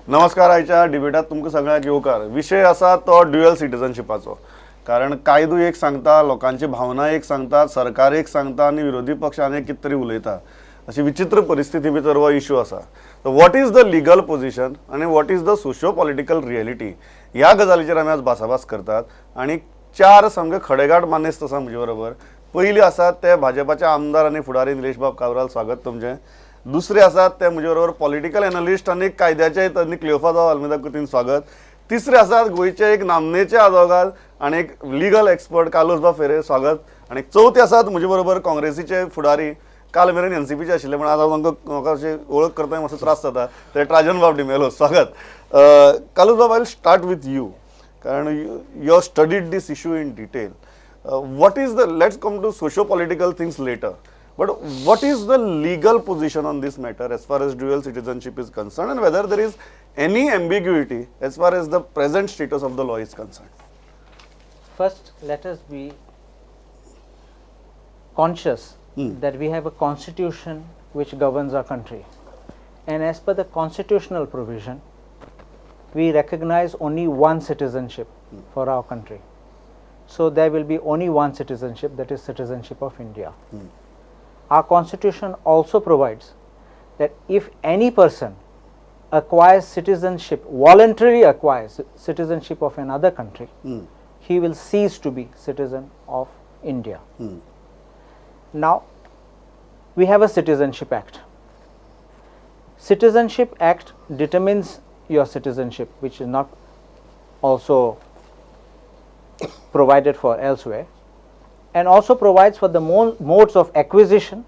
नमस्कार. आयच्या डिबेटात तुमकां सगळ्यांक येवकार. विशय आसा तो ड्युअल सिटीजनशिपाचो. कारण कायदो एक सांगता, लोकांची भावना एक सांगता, सरकार एक सांगता आणि विरोधी पक्ष आनी कितें तरी उलयता. अशी विचित्र परिस्थिती भितर हो इश्यू आसा. So what is the legal position आनी what is the socio political reality ह्या गजालीचेर आमी आज भासाभास करतात. आनी चार सामके खडेगाठ मानेस्त आसा म्हजे बरोबर. पयली आसात ते भाजपाचे आमदार आनी फुडारी निलेश बाब काब्राल. स्वागत तुमचें. दुसरे आसात ते म्हजे बरोबर पॉलिटिकल एनालिस्ट आनी कायद्याचे तज्ञ क्लियोफादो आल्मेदा कुतीन. स्वागत. तिसरे आसात गोंयचे एक नामनेचे आदवोगाद आनी एक लिगल एक्सपर्ट कार्लोस बा फेरे. स्वागत. आनी चौथे आसात म्हजे बरोबर काँग्रेसीचे फुडारी, काल मेरेन एनसीपीचे आशिल्ले पण आज हांव म्हाका अशें वळख करतना मातसो त्रास जाता, ते ट्राजन बाब डिमेलो. स्वागत. कार्लोस बाब, I will start with you कारण you have studied this issue in detail. what is the, let's come to socio-political things later, but what is the legal position on this matter as far as dual citizenship is concerned, and whether there is any ambiguity as far as the present status of the law is concerned? First, let us be conscious that we have a constitution which governs our country, and as per the constitutional provision, we recognize only one citizenship for our country. So there will be only one citizenship, that is citizenship of India. Our constitution also provides that if any person acquires citizenship, voluntarily acquires citizenship of another country, he will cease to be citizen of India. Now, we have a Citizenship Act. Citizenship Act determines your citizenship, which is not also provided for elsewhere, and also provides for the modes of acquisition,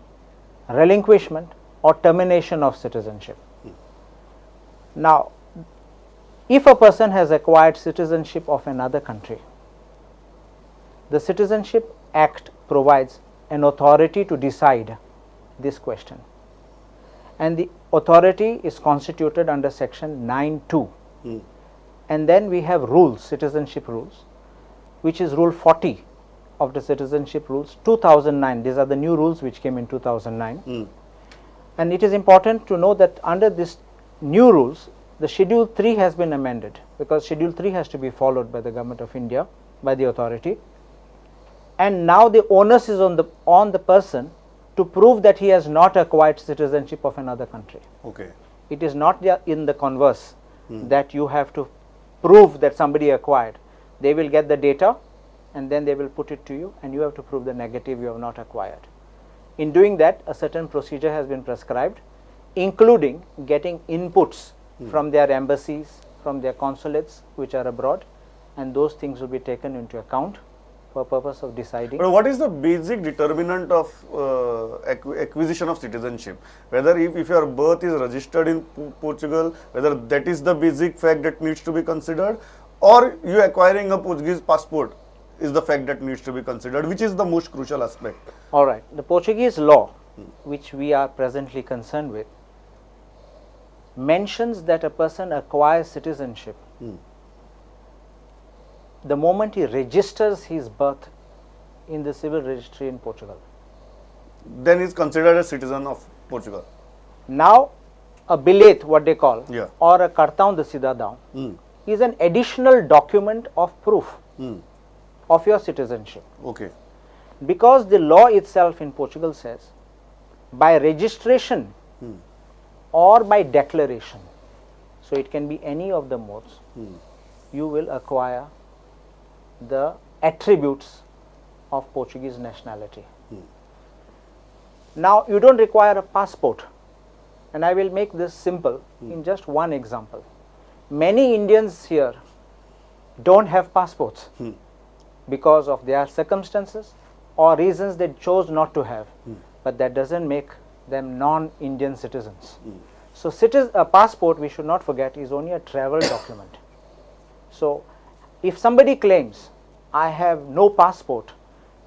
relinquishment or termination of citizenship. Now, if a person has acquired citizenship of another country, the Citizenship Act provides an authority to decide this question, and the authority is constituted under section 9(2). And then we have rules, citizenship rules, which is rule 40 of the citizenship rules 2009. These are the new rules which came in 2009. And it is important to know that under this new rules, the schedule 3 has been amended, because schedule 3 has to be followed by the government of India, by the authority, and now the onus is on the person to prove that he has not acquired citizenship of another country. Okay. It is not in the converse that you have to prove that somebody acquired. They will get the data and then they will put it to you, and you have to prove the negative, you have not acquired. In doing that, a certain procedure has been prescribed, including getting inputs from their embassies, from their consulates which are abroad, and those things will be taken into account for purpose of deciding. But what is the basic determinant of acquisition of citizenship? Whether if your birth is registered in Portugal, whether that is the basic fact that needs to be considered, or you acquiring a Portuguese passport is the fact that needs to be considered, which is the most crucial aspect? All right. The Portuguese law, which we are presently concerned with, mentions that a person acquires citizenship the moment he registers his birth in the civil registry in Portugal. Then he is considered a citizen of Portugal. Now, a bilhete, what they call, or a cartão de cidadão, is an additional document of proof of your citizenship. Okay. Because the law itself in Portugal says, by registration or by declaration, so it can be any of the modes, you will acquire the attributes of Portuguese nationality. Now, you don't require a passport, and I will make this simple in just one example. Many Indians here don't have passports because of their circumstances or reasons they chose not to have, but that doesn't make them non-Indian citizens. So a passport, we should not forget, is only a travel document. So if somebody claims, I have no passport,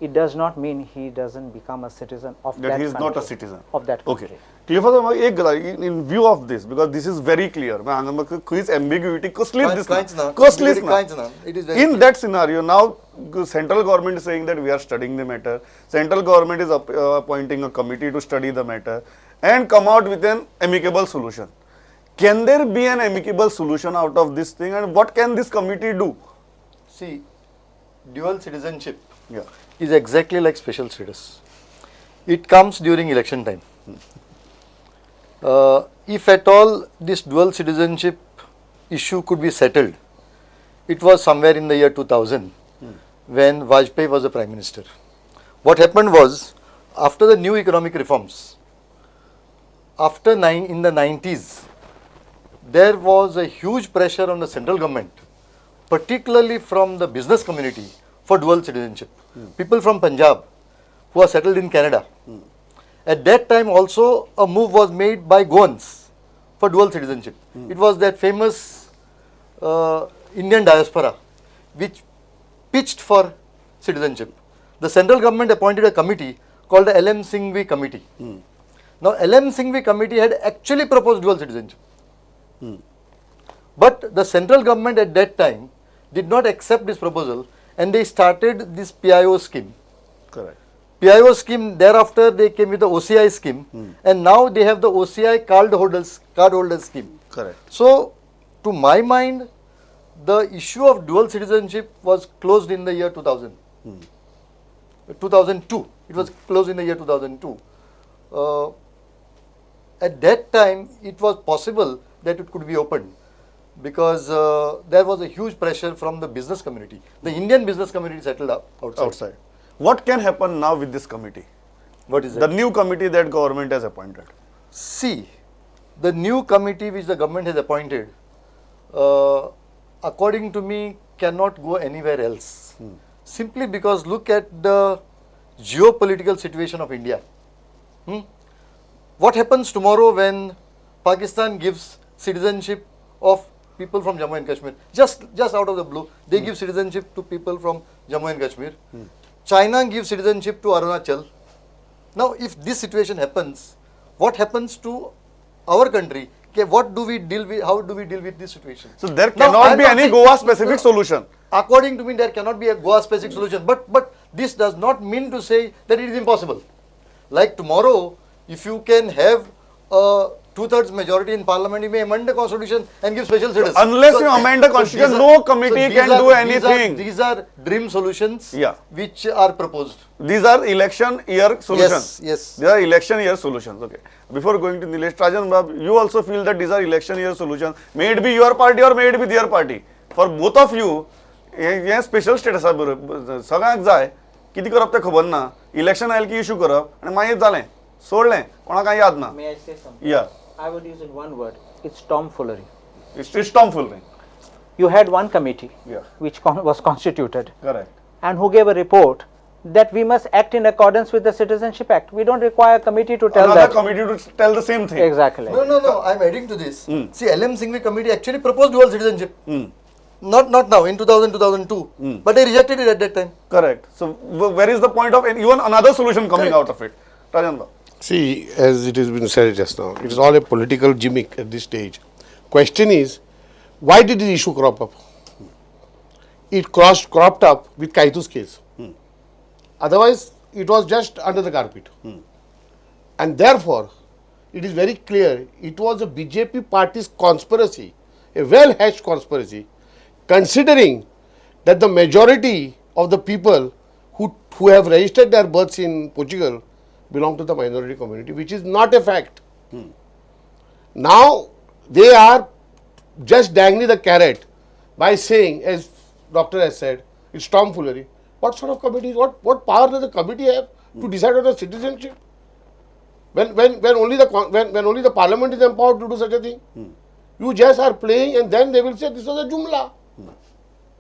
it does not mean he doesn't become a citizen of that country. That he is not a citizen of that country. Okay. In view of this, because this is very clear, ambiguity, in that scenario, now central government is saying that we are studying the matter, central government is appointing a committee to study the matter and come out with an amicable solution. Can there be an amicable solution out of this thing, and what can this committee do? See, dual citizenship Yeah. is exactly like special status. It comes during election time. If at all this dual citizenship issue could be settled, it was somewhere in the year 2000 when Vajpayee was the Prime Minister. What happened was, after the new economic reforms, in the 90s, there was a huge pressure on the central government, particularly from the business community, for dual citizenship. People from Punjab who are settled in Canada. At that time also a move was made by Goans for dual citizenship. It was that famous Indian diaspora which pitched for citizenship. The central government appointed a committee called the LM Singhvi Committee. Now LM Singhvi Committee had actually proposed dual citizenship. But the central government at that time did not accept this proposal, and they started this PIO scheme. Correct. PIO scheme, thereafter they came with the OCI scheme, and now they have the OCI cardholder scheme. Correct. So, to my mind, the issue of dual citizenship was closed in the year 2000. 2002. It was closed in the year 2002. At that time, it was possible that it could be opened because there was a huge pressure from the business community. The Indian business community settled up outside. What can happen now with this committee? What is The that? new committee that government has appointed. See, the new committee which the government has appointed, according to me, cannot go anywhere else. Simply because look at the geopolitical situation of India. What happens tomorrow when Pakistan gives citizenship of people from Jammu and Kashmir? Just out of the blue, they give citizenship to people from Jammu and Kashmir. China gives citizenship to Arunachal. Now, if this situation happens, what happens to our country? Okay, what do we deal with? How do we deal with this situation? So there Now, cannot I'm be not any saying- Goa specific solution. According to me, there cannot be a Goa specific solution. But this does not mean to say that it is impossible. Like tomorrow, if you can have a 2/3 majority in parliament, you may amend the constitution and give special status. Unless you amend the constitution, no committee can do anything. These are dream solutions Yeah. which are proposed. These are election year solutions. Yes. They are election year solutions. Okay. Before going to Nilesh, Rajan Bab, you also feel that these are election year solutions. May it be your party or may it be their party. For both of you, हे special status आसा बरोबर सगळ्यांक जाय कितें करप तें खबर ना इलेक्शन आयलें की इशू करप आनी मागीर जालें सोडलें कोणाक कांय याद ना May I say something? या I would use in one word. It's tomfoolery. It's tomfoolery You had one committee Yeah. which was constituted correct and who gave a report that we must act in accordance with the Citizenship Act. We don't require a committee to tell another that. committee to tell the same thing. Exactly. No. I'm adding to this. See, LM Singhvi committee actually proposed dual citizenship. Not now, in 2000, 2002. But they rejected it at that time. Correct. So where is the point of even another solution coming out of it? Rajan Bab. See, as it has been said just now, it is all a political gimmick at this stage. Question is, why did this issue crop up? It cropped up with Kaitu's case. Otherwise, it was just under the carpet. And therefore, it is very clear, it was a BJP party's conspiracy, a well-hatched conspiracy, considering that the majority of the people who have registered their births in Portugal belong to the minority community, which is not a fact. Now, they are just dangling the carrot by saying, as doctor has said, it's tomfoolery. What sort of committee, what power does the committee have to decide on the citizenship? When only the parliament is empowered to do such a thing? You just are playing and then they will say this was a jumla.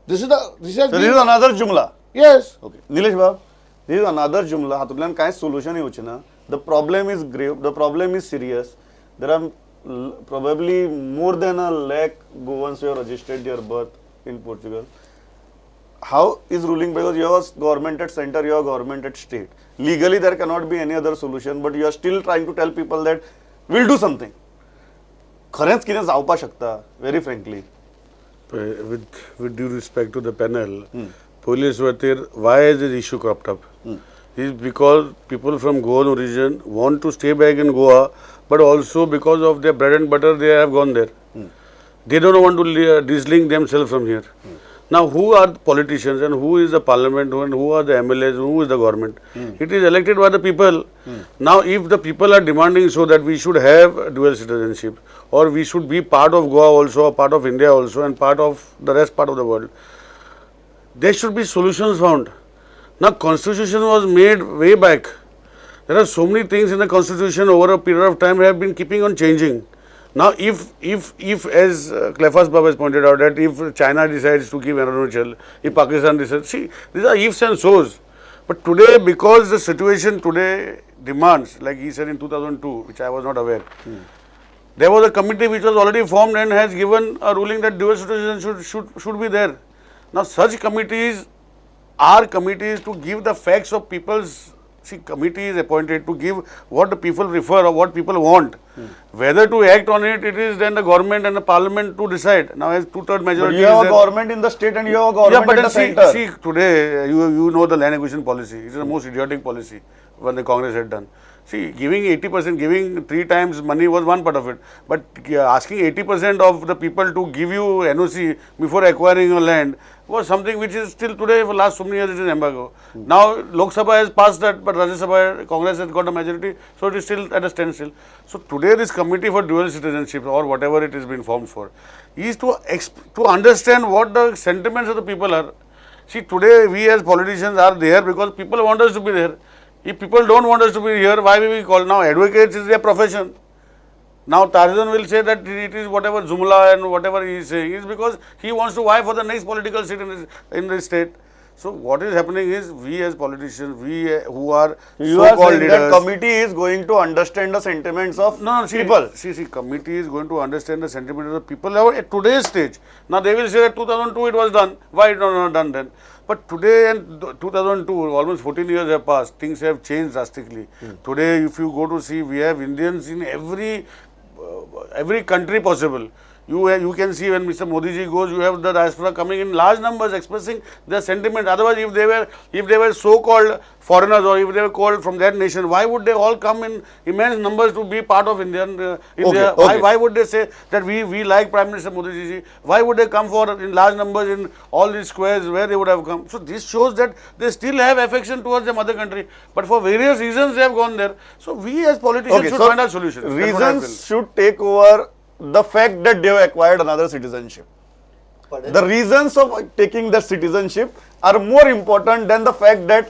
This has So been, this is another jumla. yes. Okay. Nilesh Bab, this is another jumla. हातूंतल्यान कांय solution येवचें ना. The problem is grave. The problem is serious. There are probably more than 1 lakh Goans who have registered their birth in Portugal. How is ruling? Because you have government at center, you have government at state. Legally, there cannot be any other solution, but you are still trying to tell people that we'll do something. खरेंच कितें जावपाक शकता, very frankly. With due respect to the panel, police Vatir, why is this issue cropped up? Is because people from Goan origin want to stay back in Goa, but also because of their bread and butter, they have gone there. They don't want to dislink themselves from here. Now, who are the politicians and who is the parliament and who are the MLAs, who is the government? It is elected by the people. Now, if the people are demanding so that we should have dual citizenship, or we should be part of Goa also, a part of India also, and part of the rest part of the world, there should be solutions found. Now, constitution was made way back. There are so many things in the constitution over a period of time have been keeping on changing. Now, if as Cleophas Baba has pointed out, that if China decides to give Arunachal, if Pakistan decides, see, these are ifs and so's. But today, because the situation today demands, like he said in 2002, which I was not aware, there was a committee which was already formed and has given a ruling that dual citizenship should be there. Now, such committees are committees to give the facts of people's. See, committee is appointed to give what the people prefer or what people want. Whether to act on it, it is then the government and the parliament to decide. Now, as 2/3 But majority you have is a there. government in the state and you have a government Yeah, but in the then center. see today you know the land acquisition policy. It is the most idiotic policy when the Congress had done. See, giving 80%, giving 3 times money was one part of it. But asking 80% of the people to give you NOC before acquiring a land was something which is still today, for last so many years, it is embargo. Now, Lok Sabha has passed that, but Rajya Sabha, Congress has got a majority, so it is still at a standstill. So, today this committee for dual citizenship or whatever it has been formed for is to understand what the sentiments of the people are. See, today we as politicians are there because people want us to be there. If people don't want us to be here, why will we call? Now, advocates is their profession. Now, Tarzan will say that it is whatever Jumla and whatever he is saying is because he wants to vie for the next political seat in this state. So, what is happening is we as politicians, we who are You are so-called saying that leaders. committee is going to understand the sentiments of No, people. See, committee is going to understand the sentiment of the people at today's stage. Now, they will say that 2002 it was done. Why it was not done then? But today and 2002, almost 14 years have passed. Things have changed drastically. Today, if you go to see, we have Indians in every country possible. You can see when Mr. Modi ji goes, you have the diaspora coming in large numbers expressing their sentiment. Otherwise, if they were so-called foreigners or if they were called from that nation, why would they all come in immense numbers to be part of India? Okay. Why would they say that we like Prime Minister Modi ji? Why would they come in large numbers in all these squares where they would have come? So this shows that they still have affection towards the mother country, but for various reasons they have gone there. So we as politicians should find a solution. That's what I feel. Reasons should take over the fact that they have acquired another citizenship. Pardon? The reasons of taking that citizenship are more important than the fact that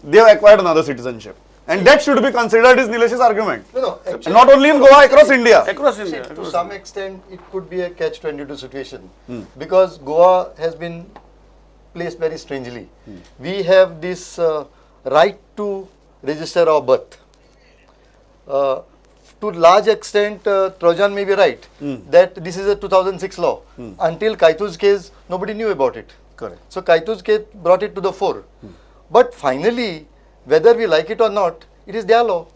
they have acquired another citizenship. And that should be considered is Nilesh's argument. No, And actually, not only in Goa, across India. Across see, India. to some extent, it could be a catch-22 situation because Goa has been placed very strangely. We have this right to register our birth. To large extent, Trojan may be right that this is a 2006 law. Until Kaitu's case, nobody knew about it. Correct. So Kaitu's case brought it to the fore. But finally, whether we like it or not, it is their law.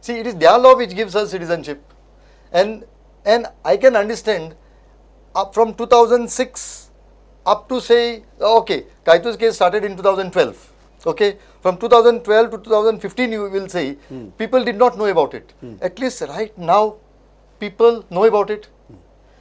See, it is their law which gives us citizenship. And I can understand up from 2006 up to say, okay, Kaitu's case started in 2012. Okay, from 2012 to 2015 you will say people did not know about it. At least right now people know about it.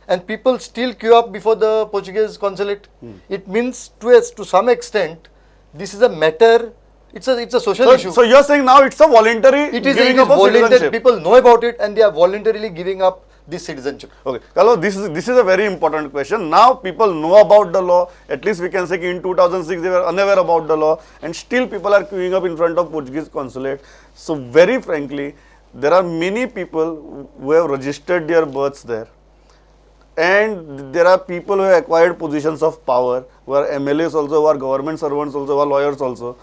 And people still queue up before the Portuguese consulate. It means to some extent this is a matter, it's a social issue. So you're saying now it's a voluntary It is giving up of voluntary. citizenship. People know about it and they are voluntarily giving up this citizenship. Okay, Kalo, this is a very important question. Now people know about the law. At least we can say in 2006 they were unaware about the law, and still people are queuing up in front of Portuguese consulate. So very frankly, there are many people who have registered their births there, and there are people who have acquired positions of power, who are MLAs also, who are government servants also, who are lawyers also.